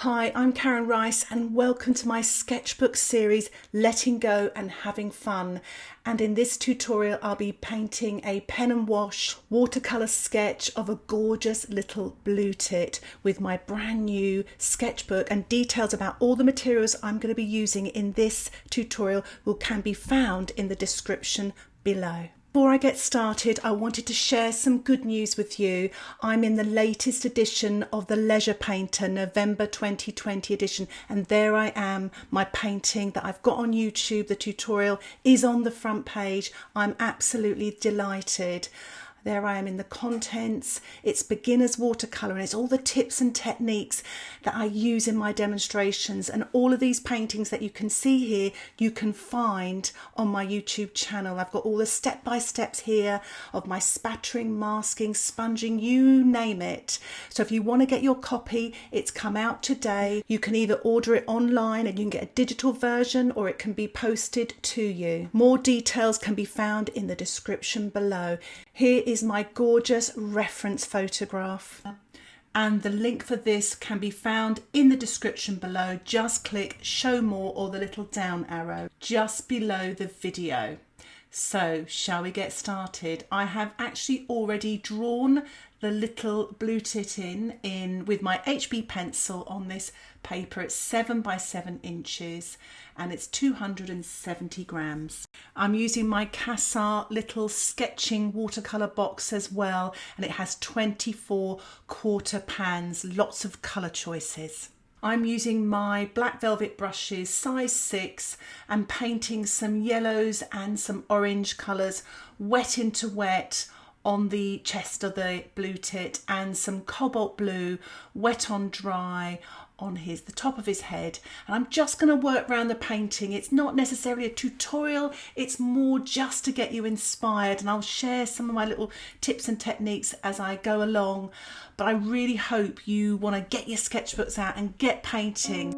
Hi, I'm Karen Rice and welcome to my sketchbook series, Letting Go and Having Fun. And in this tutorial, I'll be painting a pen and wash watercolour sketch of a gorgeous little blue tit with my brand new sketchbook, and details about all the materials I'm going to be using in this tutorial can be found in the description below. Before I get started, I wanted to share some good news with you. I'm in the latest edition of the Leisure Painter, November 2020 edition, and there I am, my painting that I've got on YouTube. The tutorial is on the front page. I'm absolutely delighted. There I am in the contents. It's beginner's watercolour and it's all the tips and techniques that I use in my demonstrations, and all of these paintings that you can see here you can find on my YouTube channel. I've got all the step-by-steps here of my spattering, masking, sponging, you name it. So if you want to get your copy, it's come out today. You can either order it online and you can get a digital version, or it can be posted to you. More details can be found in the description below. Here is my gorgeous reference photograph, and the link for this can be found in the description below. Just click show more or the little down arrow just below the video. So shall we get started? I have actually already drawn the little blue tit in with my HB pencil on this paper. It's 7 by 7 inches and it's 270 grams. I'm using my Casa little sketching watercolour box as well, and it has 24 quarter pans, lots of colour choices. I'm using my black velvet brushes, size 6, and painting some yellows and some orange colours, wet into wet, on the chest of the blue tit, and some cobalt blue, wet on dry, on the top of his head. And I'm just going to work around the painting. It's not necessarily a tutorial, it's more just to get you inspired, and I'll share some of my little tips and techniques as I go along. But I really hope you want to get your sketchbooks out and get painting.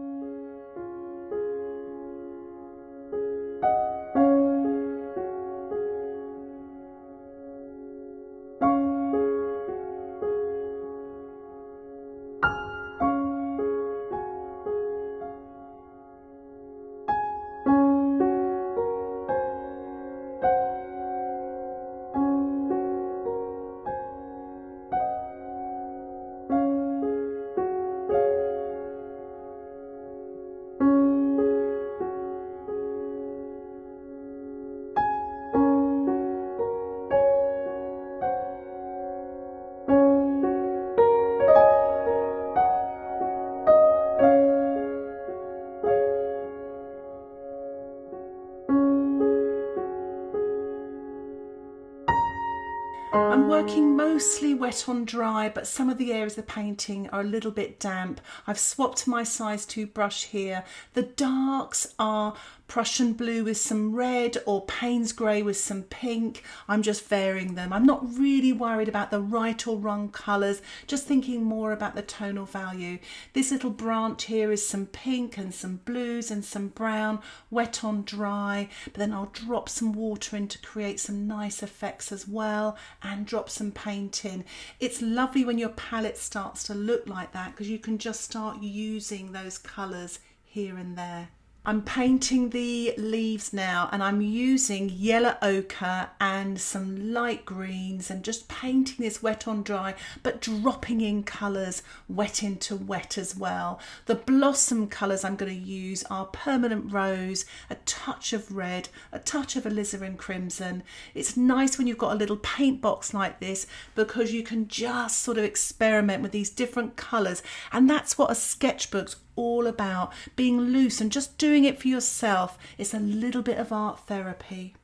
I'm working mostly wet on dry, but some of the areas of the painting are a little bit damp. I've swapped my size 2 brush here. The darks are Prussian blue with some red, or Paynes grey with some pink. I'm just varying them. I'm not really worried about the right or wrong colours, just thinking more about the tonal value. This little branch here is some pink and some blues and some brown, wet on dry, but then I'll drop some water in to create some nice effects as well, and drop some paint in. It's lovely when your palette starts to look like that, because you can just start using those colours here and there. I'm painting the leaves now, and I'm using yellow ochre and some light greens, and just painting this wet on dry, but dropping in colours wet into wet as well. The blossom colours I'm going to use are permanent rose, a touch of red, a touch of alizarin crimson. It's nice when you've got a little paint box like this, because you can just sort of experiment with these different colours, and that's what a sketchbook's all about, being loose and just doing it for yourself. It's a little bit of art therapy.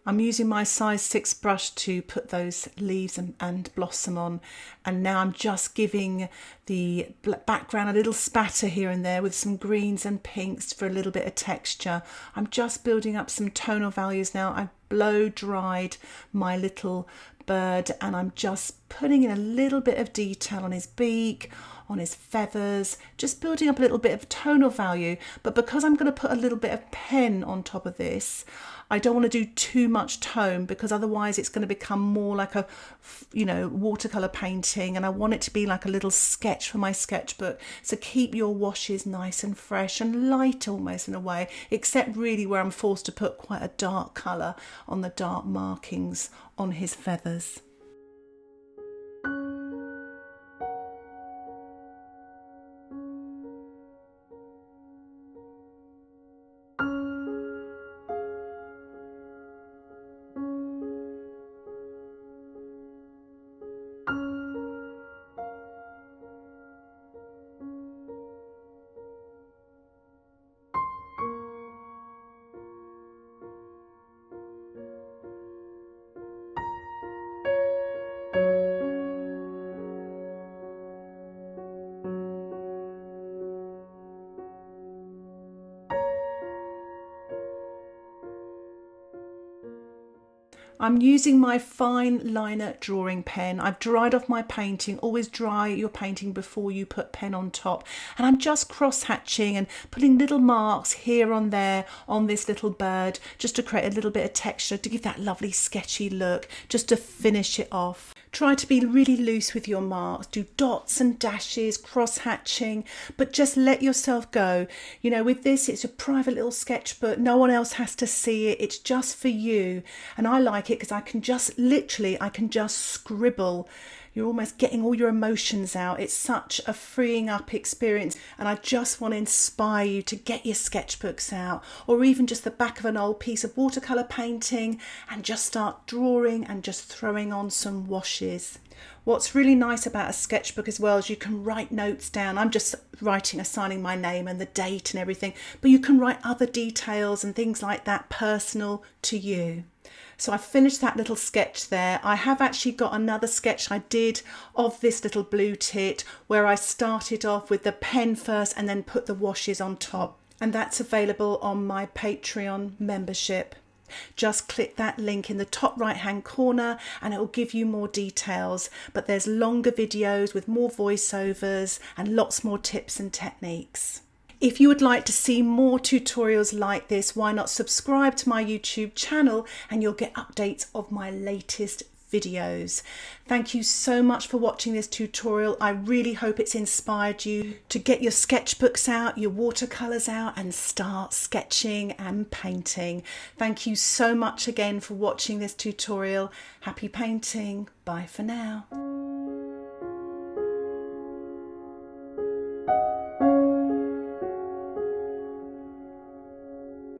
I'm using my size 6 brush to put those leaves and blossom on, and now I'm just giving the background a little spatter here and there with some greens and pinks for a little bit of texture. I'm just building up some tonal values now. I've blow dried my little bird, and I'm just putting in a little bit of detail on his beak, on his feathers, just building up a little bit of tonal value. But because I'm going to put a little bit of pen on top of this, I don't want to do too much tone, because otherwise it's going to become more like a, you know, watercolor painting, and I want it to be like a little sketch for my sketchbook. So keep your washes nice and fresh and light almost in a way, except really where I'm forced to put quite a dark color on the dark markings on his feathers. I'm using my Fineliner drawing pen. I've dried off my painting. Always dry your painting before you put pen on top. And I'm just cross-hatching and putting little marks here and there on this little bird, just to create a little bit of texture, to give that lovely sketchy look, just to finish it off. Try to be really loose with your marks. Do dots and dashes, cross-hatching, but just let yourself go. You know, with this, it's a private little sketchbook. No one else has to see it. It's just for you. And I like it because I can just, literally, I can just scribble. You're almost getting all your emotions out. It's such a freeing up experience, and I just want to inspire you to get your sketchbooks out, or even just the back of an old piece of watercolour painting, and just start drawing and just throwing on some washes. What's really nice about a sketchbook as well is you can write notes down. I'm just writing, assigning my name and the date and everything, but you can write other details and things like that, personal to you. So I finished that little sketch there. I have actually got another sketch I did of this little blue tit, where I started off with the pen first and then put the washes on top. And that's available on my Patreon membership. Just click that link in the top right hand corner and it will give you more details. But there's longer videos with more voiceovers and lots more tips and techniques. If you would like to see more tutorials like this, why not subscribe to my YouTube channel and you'll get updates of my latest videos. Thank you so much for watching this tutorial. I really hope it's inspired you to get your sketchbooks out, your watercolours out, and start sketching and painting. Thank you so much again for watching this tutorial. Happy painting. Bye for now.